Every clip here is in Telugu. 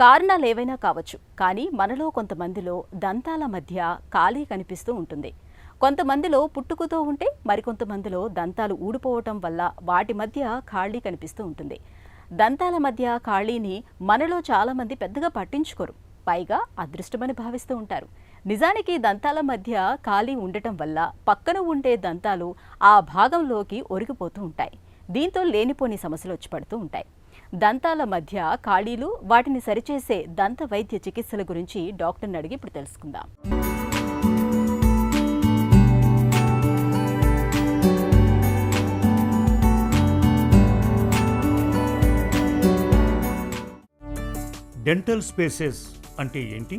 కారణాలేవైనా కావచ్చు, కానీ మనలో కొంతమందిలో దంతాల మధ్య ఖాళీ కనిపిస్తూ ఉంటుంది. కొంతమందిలో పుట్టుకతో ఉంటే మరికొంతమందిలో దంతాలు ఊడిపోవటం వల్ల వాటి మధ్య ఖాళీ కనిపిస్తూ ఉంటుంది. దంతాల మధ్య ఖాళీని మనలో చాలామంది పెద్దగా పట్టించుకోరు, పైగా అదృష్టమని భావిస్తూ ఉంటారు. నిజానికి దంతాల మధ్య ఖాళీ ఉండటం వల్ల పక్కన ఉండే దంతాలు ఆ భాగంలోకి ఒరిగిపోతూ ఉంటాయి. దీంతో లేనిపోని సమస్యలు వచ్చి పడుతూ ఉంటాయి. దంతాల మధ్య ఖాళీలు, వాటిని సరిచేసే దంత వైద్య చికిత్సల గురించి డాక్టర్ని అడిగి ఇప్పుడు తెలుసుకుందాం. డెంటల్ స్పేసెస్ అంటే ఏంటి?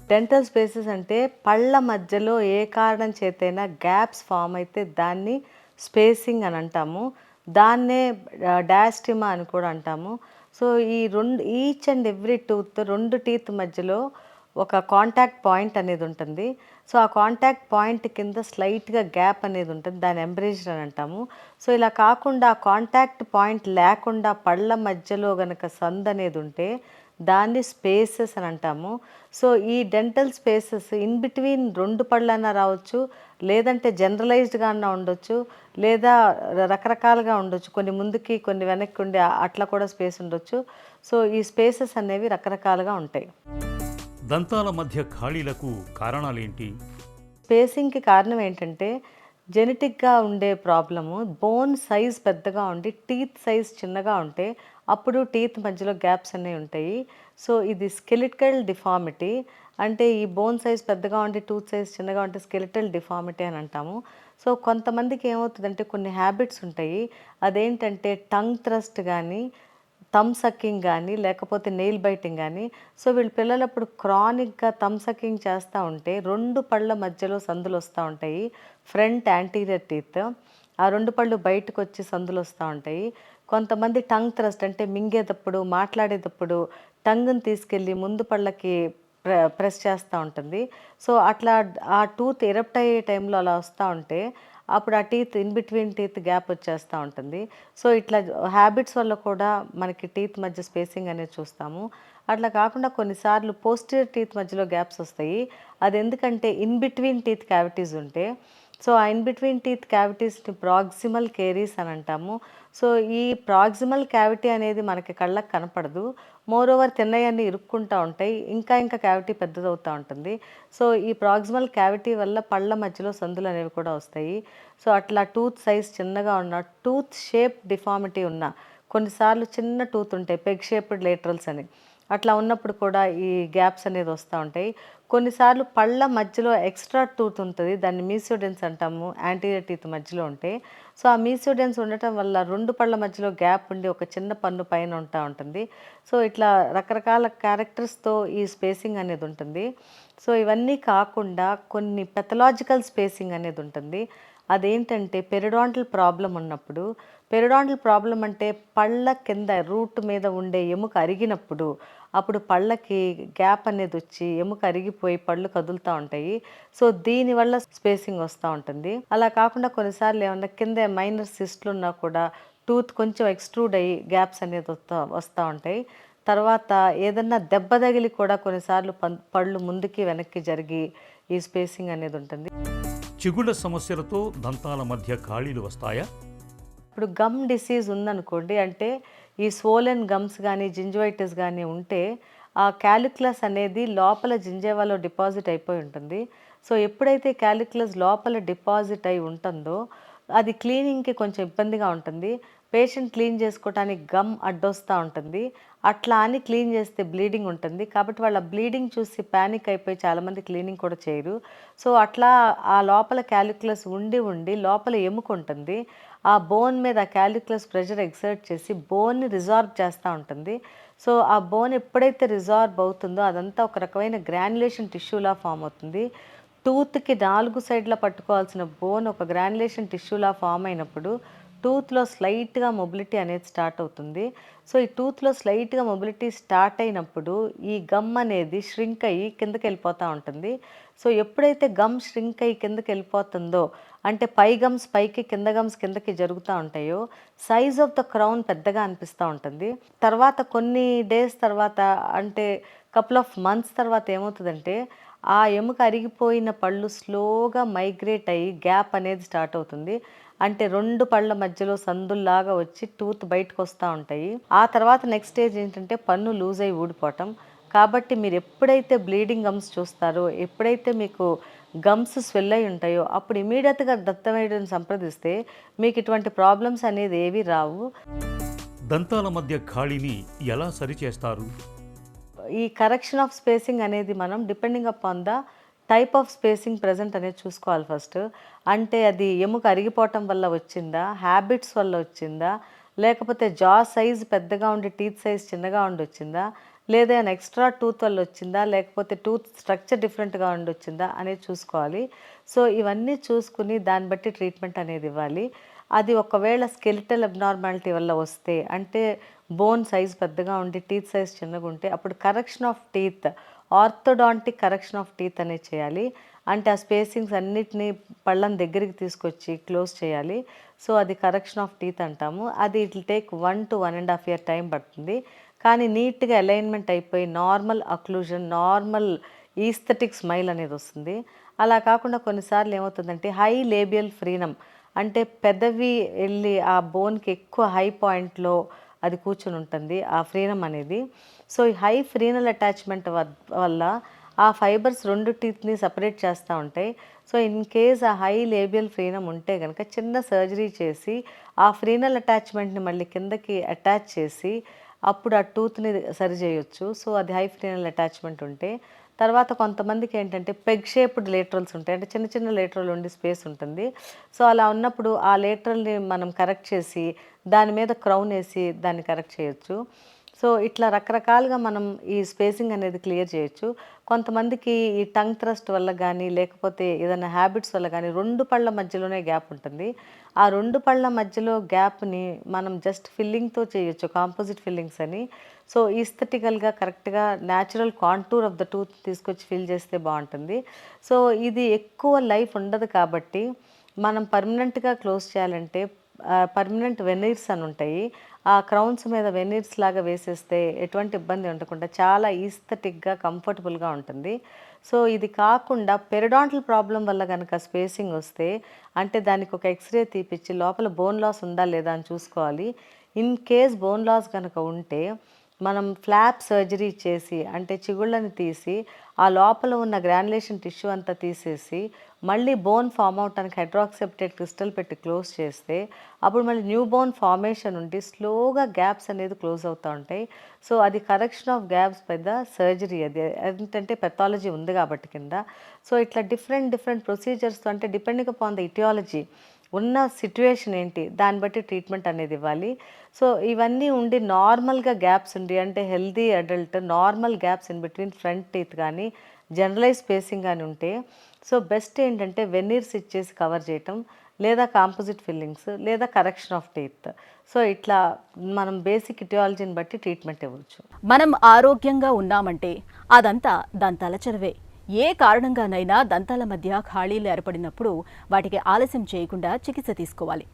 డెంటల్ స్పేసెస్ అంటే పళ్ళ మధ్యలో ఏ కారణం చేతైనా గ్యాప్స్ ఫామ్ అయితే దాన్ని స్పేసింగ్ అని అంటాము. దాన్నే డయాస్టిమా అని కూడా అంటాము. సో ఈ ఈచ్ అండ్ ఎవ్రీ టూత్, రెండు టీత్ మధ్యలో ఒక కాంటాక్ట్ పాయింట్ అనేది ఉంటుంది. సో ఆ కాంటాక్ట్ పాయింట్ కింద స్లైట్గా గ్యాప్ అనేది ఉంటుంది, దాన్ని ఎంబ్రేజర్ అని అంటాము. సో ఇలా కాకుండా ఆ కాంటాక్ట్ పాయింట్ లేకుండా పళ్ళ మధ్యలో గనక సందు అనేది ఉంటే దాన్ని స్పేసెస్ అని అంటాము. సో ఈ డెంటల్ స్పేసెస్ ఇన్ బిట్వీన్ రెండు పళ్ళైనా రావచ్చు, లేదంటే జనరలైజ్డ్గా అన్నా ఉండొచ్చు, లేదా రకరకాలుగా ఉండొచ్చు. కొన్ని ముందుకి కొన్ని వెనక్కి ఉండి అట్లా కూడా స్పేస్ ఉండొచ్చు. సో ఈ స్పేసెస్ అనేవి రకరకాలుగా ఉంటాయి. దంతాల మధ్య ఖాళీలకు కారణాలేంటి? స్పేసింగ్కి కారణం ఏంటంటే జెనెటిక్గా ఉండే ప్రాబ్లము. బోన్ సైజ్ పెద్దగా ఉండి టీత్ సైజ్ చిన్నగా ఉంటే అప్పుడు టీత్ మధ్యలో గ్యాప్స్ అనేవి ఉంటాయి. సో ఇది స్కెలిటల్ డిఫార్మిటీ. అంటే ఈ బోన్ సైజ్ పెద్దగా ఉండి టూత్ సైజ్ చిన్నగా ఉంటే స్కెలిటల్ డిఫార్మిటీ అని అంటాము. సో కొంతమందికి ఏమవుతుందంటే కొన్ని హ్యాబిట్స్ ఉంటాయి. అదేంటంటే టంగ్ థ్రస్ట్ కానీ, థమ్ సక్కింగ్ కానీ, లేకపోతే నెయిల్ బైటింగ్ కానీ. సో వీళ్ళు పిల్లలప్పుడు క్రానిక్గా థమ్ సక్కింగ్ చేస్తూ ఉంటే రెండు పళ్ళ మధ్యలో సందులు వస్తూ ఉంటాయి. ఫ్రంట్ యాంటీరియర్ టీత్, ఆ రెండు పళ్ళు బయటకు వచ్చి సందులు వస్తూ ఉంటాయి. కొంతమంది టంగ్ థ్రస్ట్ అంటే మింగేటప్పుడు, మాట్లాడేటప్పుడు టంగ్ని తీసుకెళ్ళి ముందు పళ్ళకి ప్రెస్ చేస్తూ ఉంటుంది. సో అట్లా ఆ టూత్ ఎరప్ట్ అయ్యే టైంలో అలా వస్తూ ఉంటే అప్పుడు ఆ teeth in between teeth gap వచ్చేస్తూ ఉంటుంది. సో ఇట్లా హ్యాబిట్స్ వల్ల కూడా మనకి టీత్ మధ్య స్పేసింగ్ అనేది చూస్తాము. అట్లా కాకుండా కొన్నిసార్లు పోస్టీరియర్ టీత్ మధ్యలో గ్యాప్స్ వస్తాయి. అది ఎందుకంటే ఇన్ బిట్వీన్ టీత్ క్యావిటీస్ ఉంటే. సో ఆ ఇన్ బిట్వీన్ టీత్ క్యావిటీస్ని ప్రాక్సిమల్ కేరీస్ అని అంటాము. సో ఈ ప్రాక్సిమల్ క్యావిటీ అనేది మనకి కళ్ళకు కనపడదు. మోరోవర్ తిన్నయన్నీ ఇరుక్కుంటూ ఉంటాయి, ఇంకా క్యావిటీ పెద్దదవుతూ ఉంటుంది. సో ఈ ప్రాక్సిమల్ క్యావిటీ వల్ల పళ్ళ మధ్యలో సందులు అనేవి కూడా వస్తాయి. సో అట్లా టూత్ సైజ్ చిన్నగా ఉన్న, టూత్ షేప్ డిఫార్మిటీ ఉన్న, కొన్నిసార్లు చిన్న టూత్ ఉంటాయి, పెగ్ షేప్డ్ లేటరల్స్ అని, అట్లా ఉన్నప్పుడు కూడా ఈ గ్యాప్స్ అనేది వస్తూ ఉంటాయి. కొన్నిసార్లు పళ్ళ మధ్యలో ఎక్స్ట్రా టూత్ ఉంటుంది, దాన్ని మీసోడెన్స్ అంటాము, యాంటీరియర్ టీత్ మధ్యలో ఉంటే. సో ఆ మీసోడెన్స్ ఉండటం వల్ల రెండు పళ్ళ మధ్యలో గ్యాప్ ఉండి ఒక చిన్న పన్ను పైన ఉంటా ఉంటుంది. సో ఇట్లా రకరకాల క్యారెక్టర్స్తో ఈ స్పేసింగ్ అనేది ఉంటుంది. సో ఇవన్నీ కాకుండా కొన్ని పెథలాజికల్ స్పేసింగ్ అనేది ఉంటుంది. అదేంటంటే పెరిడాంటల్ ప్రాబ్లం ఉన్నప్పుడు. పెరిడాంటల్ ప్రాబ్లం అంటే పళ్ళ కింద రూట్ మీద ఉండే ఎముక అరిగినప్పుడు అప్పుడు పళ్ళకి గ్యాప్ అనేది వచ్చి ఎముక అరిగిపోయి పళ్ళు కదులుతూ ఉంటాయి. సో దీనివల్ల స్పేసింగ్ వస్తూ ఉంటుంది. అలా కాకుండా కొన్నిసార్లు ఏమన్నా కింద మైనర్ సిస్ట్లు ఉన్నా కూడా టూత్ కొంచెం ఎక్స్ట్రూడ్ అయ్యి గ్యాప్స్ అనేది వస్తూ ఉంటాయి. తర్వాత ఏదన్నా దెబ్బ తగిలి కూడా కొన్నిసార్లు పళ్ళు ముందుకి వెనక్కి జరిగి ఈ స్పేసింగ్ అనేది ఉంటుంది. చిగుళ్ళ సమస్యలతో దంతాల మధ్య ఖాళీలు వస్తాయా? ఇప్పుడు గమ్ డిసీజ్ ఉందనుకోండి, అంటే ఈ స్వోలెన్ గమ్స్ కానీ జింజువైటిస్ కానీ ఉంటే ఆ క్యాలిక్యులస్ అనేది లోపల జింజేవాలో డిపాజిట్ అయిపోయి ఉంటుంది. సో ఎప్పుడైతే క్యాలిక్యులస్ లోపల డిపాజిట్ అయి ఉంటుందో అది క్లీనింగ్కి కొంచెం ఇబ్బందిగా ఉంటుంది. పేషెంట్ క్లీన్ చేసుకోవటానికి గమ్ అడ్డొస్తూ ఉంటుంది. అట్లా అని క్లీన్ చేస్తే బ్లీడింగ్ ఉంటుంది. కాబట్టి వాళ్ళ బ్లీడింగ్ చూసి ప్యానిక్ అయిపోయి చాలామంది క్లీనింగ్ కూడా చేయరు. సో అట్లా ఆ లోపల క్యాలిక్యులస్ ఉండి లోపల ఎముక ఉంటుంది. ఆ బోన్ మీద ఆ క్యాలిక్యులస్ ప్రెషర్ ఎక్సర్ట్ చేసి బోన్ని రిజార్బ్ చేస్తూ ఉంటుంది. సో ఆ బోన్ ఎప్పుడైతే రిజార్బ్ అవుతుందో అదంతా ఒక రకమైన గ్రాన్యులేషన్ టిష్యూలా ఫామ్ అవుతుంది. టూత్కి 4 సైడ్ల పట్టుకోవాల్సిన బోన్ ఒక గ్రాన్యులేషన్ టిష్యూలా ఫామ్ అయినప్పుడు టూత్లో స్లైట్గా మొబిలిటీ అనేది స్టార్ట్ అవుతుంది. సో ఈ టూత్లో స్లైట్గా మొబిలిటీ స్టార్ట్ అయినప్పుడు ఈ గమ్ అనేది ష్రింక్ అయ్యి కిందకి వెళ్ళిపోతూ ఉంటుంది. సో ఎప్పుడైతే గమ్ ష్రింక్ అయ్యి కిందకి వెళ్ళిపోతుందో, అంటే పై గమ్స్ పైకి, కింద గమ్స్ కిందకి జరుగుతూ ఉంటాయో, సైజ్ ఆఫ్ ద క్రౌన్ పెద్దగా అనిపిస్తూ ఉంటుంది. తర్వాత కొన్ని డేస్ తర్వాత, అంటే కపుల్ ఆఫ్ మంత్స్ తర్వాత ఏమవుతుందంటే, ఆ ఎముక అరిగిపోయిన పళ్ళు స్లోగా మైగ్రేట్ అయ్యి గ్యాప్ అనేది స్టార్ట్ అవుతుంది. అంటే 2 పళ్ళ మధ్యలో సందుల్లాగా వచ్చి టూత్ బయటకు వస్తూ ఉంటాయి. ఆ తర్వాత నెక్స్ట్ స్టేజ్ ఏంటంటే పన్ను లూజ్ అయ్యి ఊడిపోవటం. కాబట్టి మీరు ఎప్పుడైతే బ్లీడింగ్ గమ్స్ చూస్తారో, ఎప్పుడైతే మీకు గమ్స్ స్వెల్ అయి ఉంటాయో, అప్పుడు ఇమీడియట్గా దంతవైద్యుని సంప్రదిస్తే మీకు ఇటువంటి ప్రాబ్లమ్స్ అనేది ఏవి రావు. దంతాల మధ్య ఖాళీని ఎలా సరిచేస్తారు? ఈ కరెక్షన్ ఆఫ్ స్పేసింగ్ అనేది మనం depending upon the type of spacing present అనేది చూసుకోవాలి ఫస్ట్. అంటే అది ఎముక అరిగిపోవటం వల్ల వచ్చిందా, హ్యాబిట్స్ వల్ల వచ్చిందా, లేకపోతే జా సైజ్ పెద్దగా ఉండి టీత్ సైజ్ చిన్నగా ఉండి వచ్చిందా, లేదా ఎక్స్ట్రా టూత్ వల్ల వచ్చిందా, లేకపోతే టూత్ స్ట్రక్చర్ డిఫరెంట్గా ఉండి వచ్చిందా అనేది చూసుకోవాలి. సో ఇవన్నీ చూసుకుని దాన్ని బట్టి ట్రీట్మెంట్ అనేది ఇవ్వాలి. అది ఒకవేళ స్కెలిటల్ అబ్నార్మాలిటీ వల్ల వస్తే, అంటే బోన్ సైజ్ పెద్దగా ఉండి టీత్ సైజ్ చిన్నగా ఉంటే, అప్పుడు correction of teeth, orthodontic correction of teeth అనేది చేయాలి. అంటే ఆ స్పేసింగ్స్ అన్నిటినీ పళ్ళని దగ్గరికి తీసుకొచ్చి క్లోజ్ చేయాలి. సో అది కరెక్షన్ ఆఫ్ టీత్ అంటాము. అది it will take 1 to 1.5 year time పడుతుంది. కానీ నీట్గా అలైన్మెంట్ అయిపోయి normal occlusion, normal aesthetic smile అనేది వస్తుంది. అలా కాకుండా కొన్నిసార్లు ఏమవుతుందంటే హై లేబియల్ ఫ్రీనమ్, అంటే పెదవి వెళ్ళి ఆ బోన్కి ఎక్కువ హై పాయింట్లో అది కూర్చొని ఉంటుంది ఆ ఫ్రీనమ్ అనేది. సో ఈ హై ఫ్రీనల్ అటాచ్మెంట్ వల్ల ఆ ఫైబర్స్ 2 టీత్ని సపరేట్ చేస్తూ ఉంటాయి. సో ఇన్ కేస్ ఆ హై లేబియల్ ఫ్రీనమ్ ఉంటే కనుక చిన్న సర్జరీ చేసి ఆ ఫ్రీనల్ అటాచ్మెంట్ని మళ్ళీ కిందకి అటాచ్ చేసి అప్పుడు ఆ టూత్ని సరి చేయొచ్చు. సో అది హై ఫ్రీనల్ అటాచ్మెంట్ ఉంటే. తర్వాత కొంతమందికి ఏంటంటే పెగ్ షేప్డ్ లేటరల్స్ ఉంటాయి, అంటే చిన్న చిన్న లేటరల్ ఉండి స్పేస్ ఉంటుంది. సో అలా ఉన్నప్పుడు ఆ లేటరల్ని మనం కరెక్ట్ చేసి దాని మీద క్రౌన్ వేసి దాన్ని కరెక్ట్ చేయొచ్చు. సో ఇట్లా రకరకాలుగా మనం ఈ స్పేసింగ్ అనేది క్లియర్ చేయొచ్చు. కొంతమందికి ఈ టంగ్ థ్రస్ట్ వల్ల కానీ, లేకపోతే ఏదైనా హ్యాబిట్స్ వల్ల కానీ 2 పళ్ళ మధ్యలోనే గ్యాప్ ఉంటుంది. ఆ 2 పళ్ళ మధ్యలో గ్యాప్ని మనం జస్ట్ ఫిల్లింగ్తో చేయొచ్చు, కాంపోజిట్ ఫిల్లింగ్స్ అని. సో ఈస్థెటికల్గా కరెక్ట్గా natural contour of the tooth తీసుకొచ్చి ఫిల్ చేస్తే బాగుంటుంది. సో ఇది ఎక్కువ లైఫ్ ఉండదు కాబట్టి మనం పర్మనెంట్గా క్లోజ్ చేయాలంటే పర్మనెంట్ వెనీర్స్ అని ఉంటాయి. ఆ క్రౌన్స్ మీద వెనీర్స్ లాగా వేసేస్తే ఎటువంటి ఇబ్బంది ఉండకుండా చాలా ఈస్థెటిక్గా, కంఫర్టబుల్గా ఉంటుంది. సో ఇది కాకుండా పెరిడాంటల్ ప్రాబ్లం వల్ల కనుక స్పేసింగ్ వస్తే, అంటే దానికి ఒక ఎక్స్రే తీపిచ్చి లోపల బోన్ లాస్ ఉందా లేదా అని చూసుకోవాలి. ఇన్ కేస్ బోన్ లాస్ కనుక ఉంటే మనం ఫ్లాప్ సర్జరీ చేసి, అంటే చిగుళ్ళని తీసి ఆ లోపల ఉన్న గ్రాన్యులేషన్ టిష్యూ అంతా తీసేసి మళ్ళీ బోన్ ఫామ్ అవటానికి హైడ్రాక్సెప్టేట్ క్రిస్టల్ పెట్టి క్లోజ్ చేస్తే అప్పుడు మళ్ళీ న్యూ బోన్ ఫార్మేషన్ ఉండి స్లోగా గ్యాప్స్ అనేది క్లోజ్ అవుతూ ఉంటాయి. సో అది correction of gaps by the surgery. అది ఏంటంటే పెథాలజీ ఉంది కాబట్టి కింద. సో ఇట్లా డిఫరెంట్ ప్రొసీజర్స్తో, అంటే డిపెండింగ్ అపాన్ ద ఇటియాలజీ, ఉన్న సిట్యుయేషన్ ఏంటి దాన్ని బట్టి ట్రీట్మెంట్ అనేది ఇవ్వాలి. సో ఇవన్నీ ఉండి నార్మల్గా గ్యాప్స్ ఉండి, అంటే healthy adult normal gaps in between front teeth కానీ, జనరలైజ్ స్పేసింగ్ కానీ ఉంటే, సో బెస్ట్ ఏంటంటే వెనీర్స్ ఇచ్చేసి కవర్ చేయటం, లేదా కాంపోజిట్ ఫిల్లింగ్స్, లేదా కరెక్షన్ ఆఫ్ టీత్. సో ఇట్లా మనం బేసిక్ ఇటియాలజీని బట్టి ట్రీట్మెంట్ ఇవ్వచ్చు. మనం ఆరోగ్యంగా ఉన్నామంటే అదంతా దంతాల చలవే. ఏ కారణంగానైనా దంతాల మధ్య ఖాళీలు ఏర్పడినప్పుడు వాటికి ఆలస్యం చేయకుండా చికిత్స తీసుకోవాలి.